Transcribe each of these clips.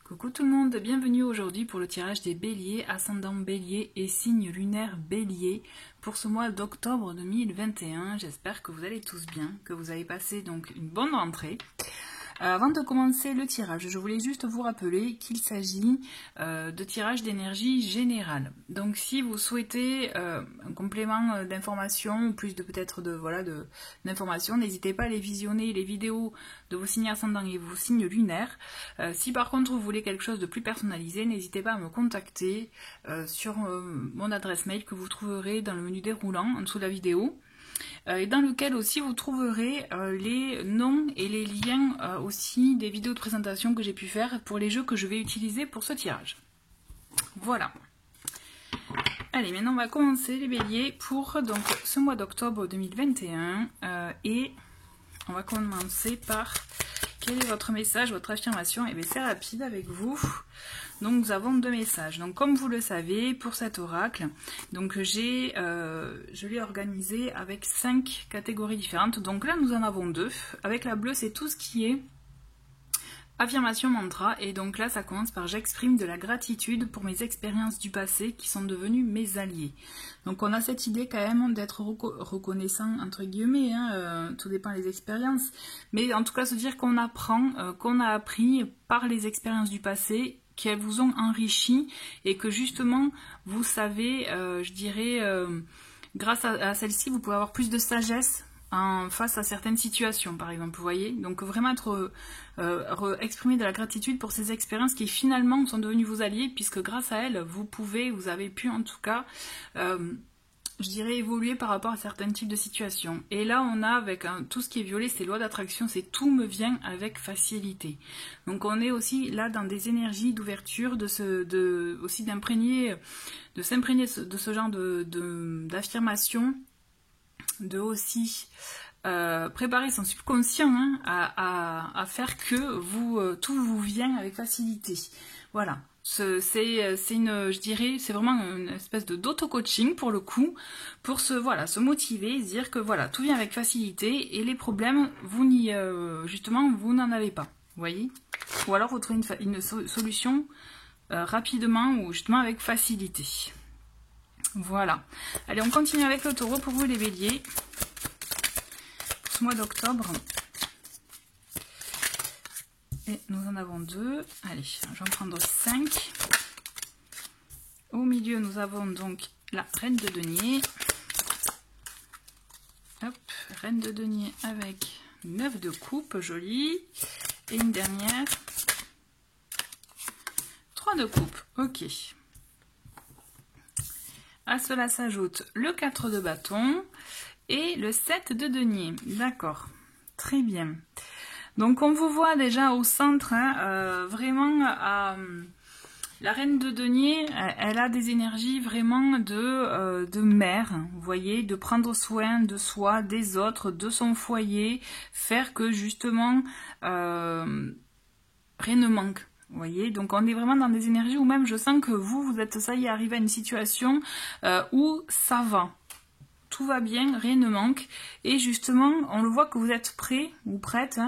Coucou tout le monde, bienvenue aujourd'hui pour le tirage des béliers, ascendant bélier et signe lunaire bélier pour ce mois d'octobre 2021. J'espère que vous allez tous bien, que vous avez passé donc une bonne rentrée. Avant de commencer le tirage, je voulais juste vous rappeler qu'il s'agit de tirage d'énergie générale. Donc si vous souhaitez un complément d'information ou plus de peut-être d'informations, n'hésitez pas à aller visionner les vidéos de vos signes ascendants et vos signes lunaires. Si par contre vous voulez quelque chose de plus personnalisé, n'hésitez pas à me contacter sur mon adresse mail que vous trouverez dans le menu déroulant en dessous de la vidéo. Et dans lequel aussi vous trouverez les noms et les liens aussi des vidéos de présentation que j'ai pu faire pour les jeux que je vais utiliser pour ce tirage. Voilà. Allez, maintenant on va commencer les béliers pour donc, ce mois d'octobre 2021 et on va commencer par quel est votre message, votre affirmation. Et bien c'est rapide avec vous. Donc nous avons deux messages. Donc comme vous le savez, pour cet oracle, donc je l'ai organisé avec 5 catégories différentes. Donc là nous en avons 2. Avec la bleue, c'est tout ce qui est affirmation mantra. Et donc là ça commence par j'exprime de la gratitude pour mes expériences du passé qui sont devenues mes alliés. Donc on a cette idée quand même d'être reconnaissant entre guillemets, tout dépend des expériences. Mais en tout cas se dire qu'on apprend, qu'on a appris par les expériences du passé, qu'elles vous ont enrichi et que justement vous savez, je dirais, grâce à celle-ci, vous pouvez avoir plus de sagesse face à certaines situations, par exemple, vous voyez. Donc vraiment exprimer de la gratitude pour ces expériences qui finalement sont devenues vos alliés, puisque grâce à elles, vous avez pu en tout cas, je dirais, évoluer par rapport à certains types de situations. Et là, on a avec tout ce qui est violet, c'est loi d'attraction, c'est tout me vient avec facilité. Donc on est aussi là dans des énergies d'ouverture, aussi d'imprégner, de s'imprégner de ce genre d'affirmation, de aussi préparer son subconscient à faire que tout vous vient avec facilité. Voilà. Je dirais, c'est vraiment une espèce d'auto-coaching pour le coup, pour se motiver, se dire que voilà, tout vient avec facilité et les problèmes, justement, vous n'en avez pas. Vous voyez? Ou alors vous trouvez une solution rapidement ou justement avec facilité. Voilà. Allez, on continue avec le taureau pour vous les béliers. Pour ce mois d'octobre. Et nous en avons 2. Allez, je vais en prendre 5. Au milieu, nous avons donc la reine de denier. Hop, reine de denier avec 9 de coupe, joli. Et une dernière. 3 de coupe, ok. À cela s'ajoute le 4 de bâton et le 7 de denier. D'accord, très bien. Donc on vous voit déjà au centre, vraiment, la reine de denier, elle a des énergies vraiment de mère, vous voyez, de prendre soin de soi, des autres, de son foyer, faire que justement rien ne manque. Vous voyez, donc on est vraiment dans des énergies où même je sens que vous êtes, ça y est, arrivé à une situation où ça va. Tout va bien, rien ne manque. Et justement, on le voit que vous êtes prêt ou prête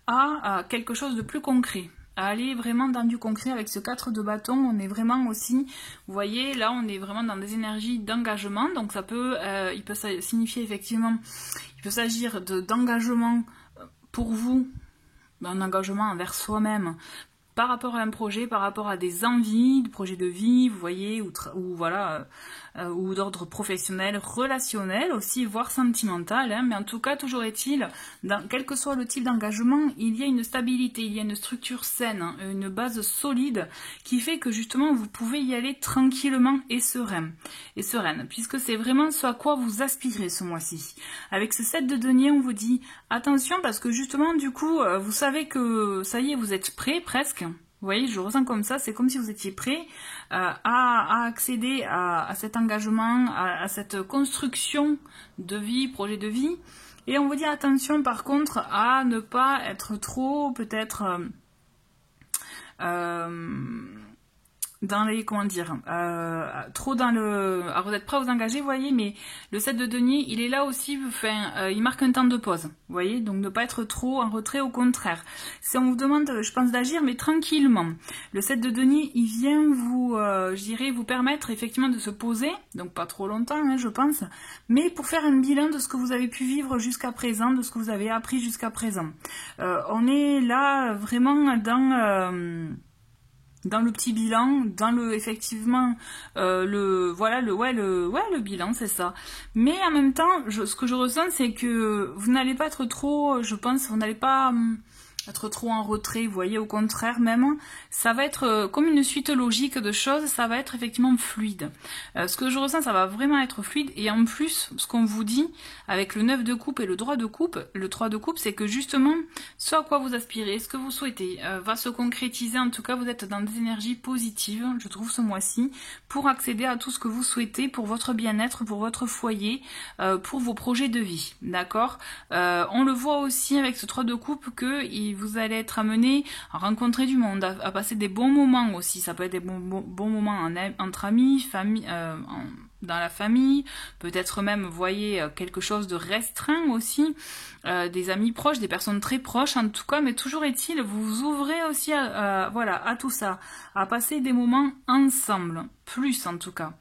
à quelque chose de plus concret. À aller vraiment dans du concret avec ce 4 de bâton. On est vraiment aussi, vous voyez, là on est vraiment dans des énergies d'engagement. Donc ça peut, il peut signifier effectivement, il peut s'agir d'engagement pour vous, un engagement envers soi-même, par rapport à un projet, par rapport à des envies, de projets de vie, vous voyez, ou d'ordre professionnel, relationnel aussi, voire sentimental, mais en tout cas, toujours est-il, quel que soit le type d'engagement, il y a une stabilité, il y a une structure saine, une base solide, qui fait que justement, vous pouvez y aller tranquillement et sereine, puisque c'est vraiment ce à quoi vous aspirez ce mois-ci. Avec ce 7 de denier, on vous dit, attention, parce que justement, du coup, vous savez que, ça y est, vous êtes prêts, presque. Vous voyez, je ressens comme ça, c'est comme si vous étiez prêt à accéder à cet engagement, à cette construction de vie, projet de vie. Et on vous dit attention par contre à ne pas être trop peut-être dans les, comment dire, trop dans le... Alors vous êtes prêt à vous engager, vous voyez, mais le 7 de denier, il est là aussi, enfin, il marque un temps de pause, vous voyez, donc ne pas être trop en retrait, au contraire. Si on vous demande, je pense, d'agir, mais tranquillement. Le 7 de denier, il vient vous, je dirais, vous permettre effectivement de se poser, donc pas trop longtemps, hein, je pense, mais pour faire un bilan de ce que vous avez pu vivre jusqu'à présent, de ce que vous avez appris jusqu'à présent. On est là vraiment dans le petit bilan, dans le effectivement le bilan, c'est ça. Mais en même temps, ce que je ressens, c'est que vous n'allez pas être trop, je pense, vous n'allez pas être trop en retrait, vous voyez, au contraire même, ça va être comme une suite logique de choses, ça va être effectivement fluide. Ce que je ressens, ça va vraiment être fluide, et en plus, ce qu'on vous dit, avec le 9 de coupe et le 3 de coupe, c'est que justement, ce à quoi vous aspirez, ce que vous souhaitez, va se concrétiser, en tout cas, vous êtes dans des énergies positives, je trouve, ce mois-ci, pour accéder à tout ce que vous souhaitez, pour votre bien-être, pour votre foyer, pour vos projets de vie, d'accord. On le voit aussi avec ce 3 de coupe que vous allez être amené à rencontrer du monde, à passer des bons moments aussi. Ça peut être des bons moments entre amis, famille, dans la famille, peut-être même, vous voyez, quelque chose de restreint aussi, des amis proches, des personnes très proches en tout cas, mais toujours est-il, vous vous ouvrez aussi à tout ça, à passer des moments ensemble, plus en tout cas.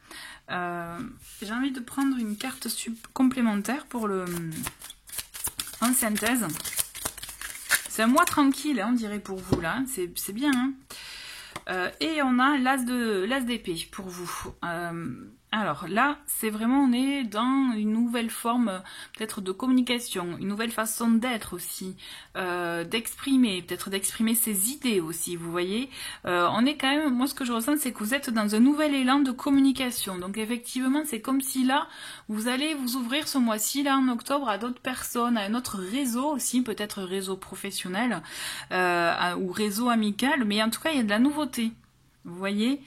J'ai envie de prendre une carte complémentaire pour en synthèse. C'est un mois tranquille, hein, on dirait pour vous là, c'est bien. Hein. Et on a l'as d'épée pour vous. Alors là, c'est vraiment, on est dans une nouvelle forme peut-être de communication, une nouvelle façon d'être aussi, d'exprimer, peut-être d'exprimer ses idées aussi, vous voyez. On est quand même, moi ce que je ressens, c'est que vous êtes dans un nouvel élan de communication. Donc effectivement, c'est comme si là, vous allez vous ouvrir ce mois-ci, là en octobre, à d'autres personnes, à un autre réseau aussi, peut-être réseau professionnel ou réseau amical, mais en tout cas, il y a de la nouveauté, vous voyez.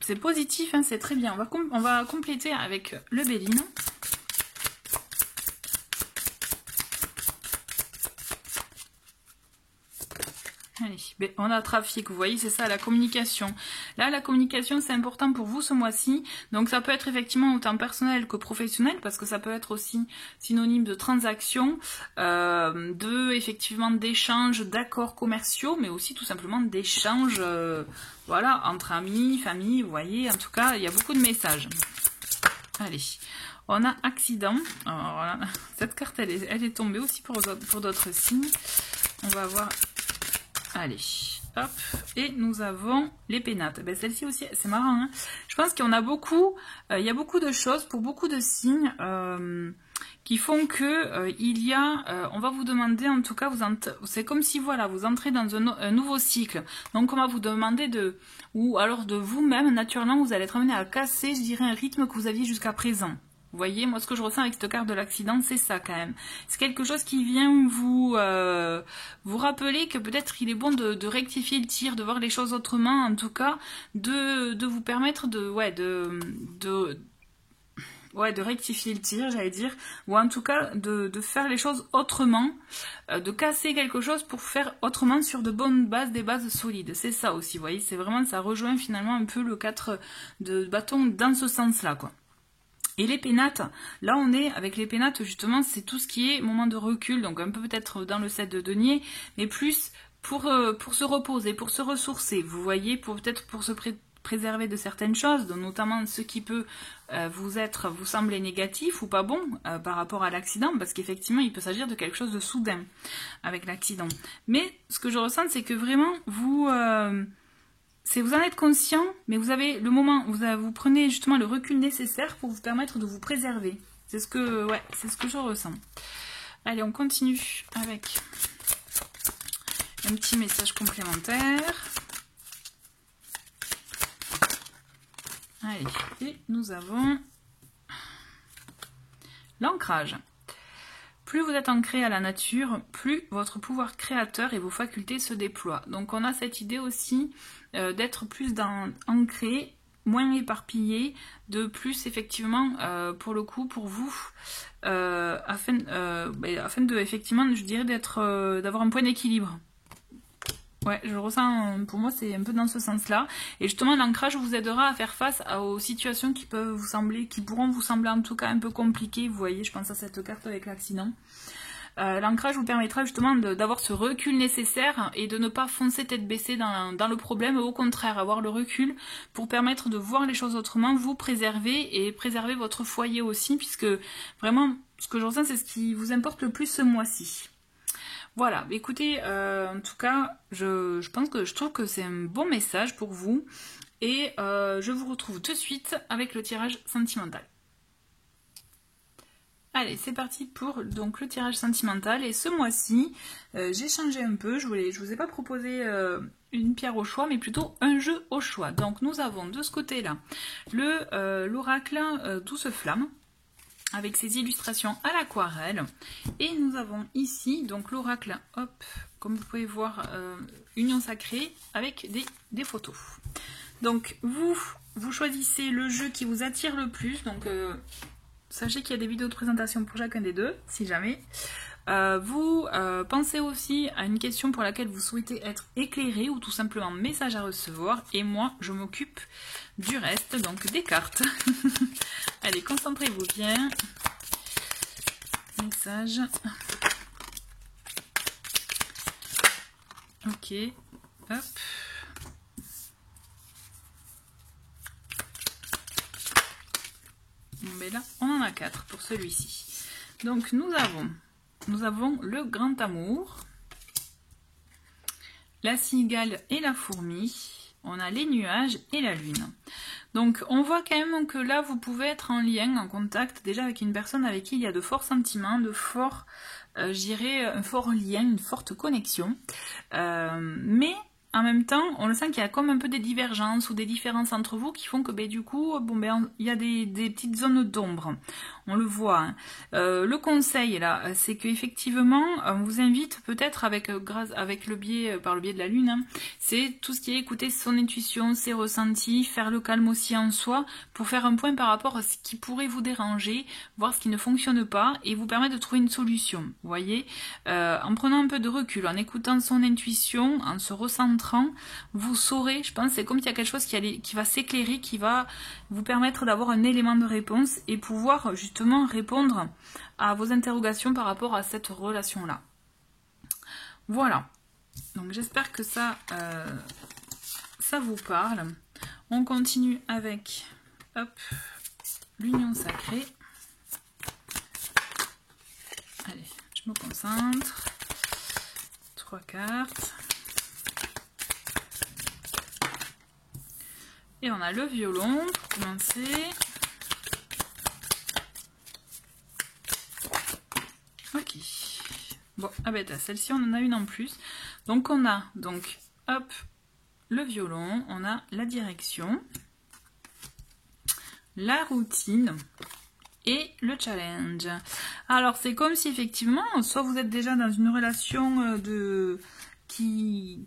C'est positif, hein, c'est très bien. On va compléter avec le Béline. Allez, on a trafic, vous voyez, c'est ça, la communication. Là, la communication, c'est important pour vous ce mois-ci. Donc, ça peut être effectivement autant personnel que professionnel, parce que ça peut être aussi synonyme de transaction, effectivement, d'échanges, d'accords commerciaux, mais aussi tout simplement d'échanges, voilà, entre amis, famille, vous voyez. En tout cas, il y a beaucoup de messages. Allez, on a accident. Alors, voilà, cette carte, elle est tombée aussi pour d'autres signes. On va voir... Allez, hop, et nous avons les pénates. Ben, celle-ci aussi, c'est marrant, hein. Je pense qu'il y en a beaucoup, il y a beaucoup de choses pour beaucoup de signes qui font que on va vous demander, en tout cas, c'est comme si, voilà, vous entrez dans un nouveau cycle. Donc, on va vous demander ou alors de vous-même, naturellement, vous allez être amené à casser, je dirais, un rythme que vous aviez jusqu'à présent. Vous voyez, moi ce que je ressens avec cette carte de l'accident, c'est ça quand même. C'est quelque chose qui vient vous rappeler que peut-être il est bon de rectifier le tir, de voir les choses autrement, en tout cas, de vous permettre de rectifier le tir, j'allais dire, ou en tout cas de faire les choses autrement, de casser quelque chose pour faire autrement sur de bonnes bases, des bases solides. C'est ça aussi, vous voyez, c'est vraiment, ça rejoint finalement un peu le 4 de bâton dans ce sens-là, quoi. Et les pénates, là on est avec les pénates justement, c'est tout ce qui est moment de recul, donc un peu peut-être dans le 7 de denier, mais plus pour se reposer, pour se ressourcer, vous voyez, peut-être pour se préserver de certaines choses, notamment ce qui peut vous sembler négatif ou pas bon par rapport à l'accident, parce qu'effectivement il peut s'agir de quelque chose de soudain avec l'accident. Mais ce que je ressens, c'est que vraiment vous en êtes conscient, mais vous avez le moment, vous prenez justement le recul nécessaire pour vous permettre de vous préserver. C'est ce que je ressens. Allez, on continue avec un petit message complémentaire. Allez, et nous avons l'ancrage. Plus vous êtes ancré à la nature, plus votre pouvoir créateur et vos facultés se déploient. Donc on a cette idée aussi d'être plus ancré, moins éparpillé, de plus effectivement pour le coup pour vous, afin de effectivement, je dirais, d'avoir un point d'équilibre. Ouais, je ressens, pour moi c'est un peu dans ce sens-là. Et justement, l'ancrage vous aidera à faire face aux situations qui peuvent vous sembler, qui pourront vous sembler en tout cas un peu compliquées. Vous voyez, je pense à cette carte avec l'accident. L'ancrage vous permettra justement d'avoir ce recul nécessaire et de ne pas foncer tête baissée dans le problème, au contraire, avoir le recul pour permettre de voir les choses autrement, vous préserver et préserver votre foyer aussi, puisque vraiment, ce que je ressens, c'est ce qui vous importe le plus ce mois-ci. Voilà, écoutez, en tout cas, je trouve que c'est un bon message pour vous et je vous retrouve tout de suite avec le tirage sentimental. Allez, c'est parti pour donc le tirage sentimental et ce mois-ci, j'ai changé un peu, je vous ai pas proposé une pierre au choix, mais plutôt un jeu au choix. Donc nous avons de ce côté-là l'oracle Douce Flamme, avec ses illustrations à l'aquarelle. Et nous avons ici donc l'oracle, hop, comme vous pouvez voir, Union Sacrée, avec des photos. Donc vous choisissez le jeu qui vous attire le plus. Donc sachez qu'il y a des vidéos de présentation pour chacun des deux, si jamais. Vous pensez aussi à une question pour laquelle vous souhaitez être éclairé ou tout simplement message à recevoir. Et moi, je m'occupe du reste, donc des cartes. Allez, concentrez-vous bien. Message. Ok. Hop. Bon, mais là, on en a 4 pour celui-ci. Donc, nous avons le grand amour, la cigale et la fourmi. On a les nuages et la lune. Donc on voit quand même que là vous pouvez être en lien, en contact déjà avec une personne avec qui il y a de forts sentiments, de forts, je dirais, un fort lien, une forte connexion. Mais en même temps, on le sent qu'il y a comme un peu des divergences ou des différences entre vous qui font que du coup, bon, il y a des petites zones d'ombre. On le voit. Hein. Le conseil là, c'est qu'effectivement, on vous invite peut-être par le biais de la lune, hein, c'est tout ce qui est écouter son intuition, ses ressentis, faire le calme aussi en soi, pour faire un point par rapport à ce qui pourrait vous déranger, voir ce qui ne fonctionne pas et vous permettre de trouver une solution. Vous voyez, en prenant un peu de recul, en écoutant son intuition, en se recentrant, vous saurez, je pense, c'est comme s'il y a quelque chose qui va s'éclairer, qui va vous permettre d'avoir un élément de réponse et pouvoir justement répondre à vos interrogations par rapport à cette relation-là. Voilà. Donc j'espère que ça vous parle. On continue avec l'union sacrée. Allez, je me concentre. 3 cartes. Et on a le violon pour commencer. Ok. Bon, ah ben celle-ci on en a une en plus. Donc on a le violon, on a la direction, la routine et le challenge. Alors c'est comme si effectivement, soit vous êtes déjà dans une relation qui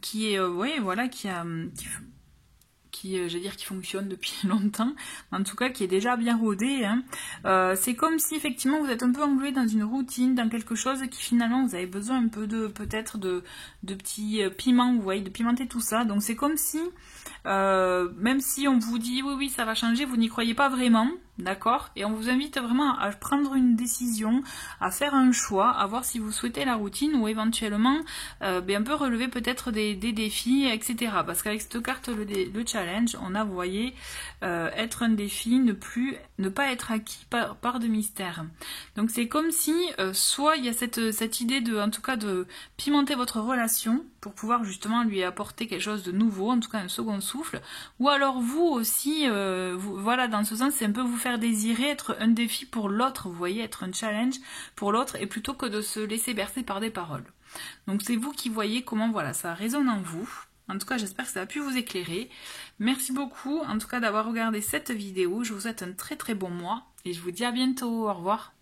fonctionne depuis longtemps, en tout cas qui est déjà bien rodé. Hein. C'est comme si effectivement vous êtes un peu englué dans une routine, dans quelque chose qui finalement vous avez besoin un peu de petits piments, vous voyez, de pimenter tout ça. Donc c'est comme si, même si on vous dit oui ça va changer, vous n'y croyez pas vraiment. D'accord? Et on vous invite vraiment à prendre une décision, à faire un choix, à voir si vous souhaitez la routine ou éventuellement un peu relever peut-être des défis, etc. Parce qu'avec cette carte, le challenge, on a, vous voyez, être un défi, ne pas être acquis par de mystère. Donc c'est comme si, soit il y a cette idée en tout cas de pimenter votre relation pour pouvoir justement lui apporter quelque chose de nouveau, en tout cas un second souffle, ou alors vous aussi, voilà, dans ce sens, c'est un peu vous faire désirer être un défi pour l'autre, vous voyez, être un challenge pour l'autre, et plutôt que de se laisser bercer par des paroles. Donc c'est vous qui voyez comment, voilà, ça résonne en vous. En tout cas, j'espère que ça a pu vous éclairer. Merci beaucoup, en tout cas, d'avoir regardé cette vidéo. Je vous souhaite un très très bon mois, et je vous dis à bientôt. Au revoir.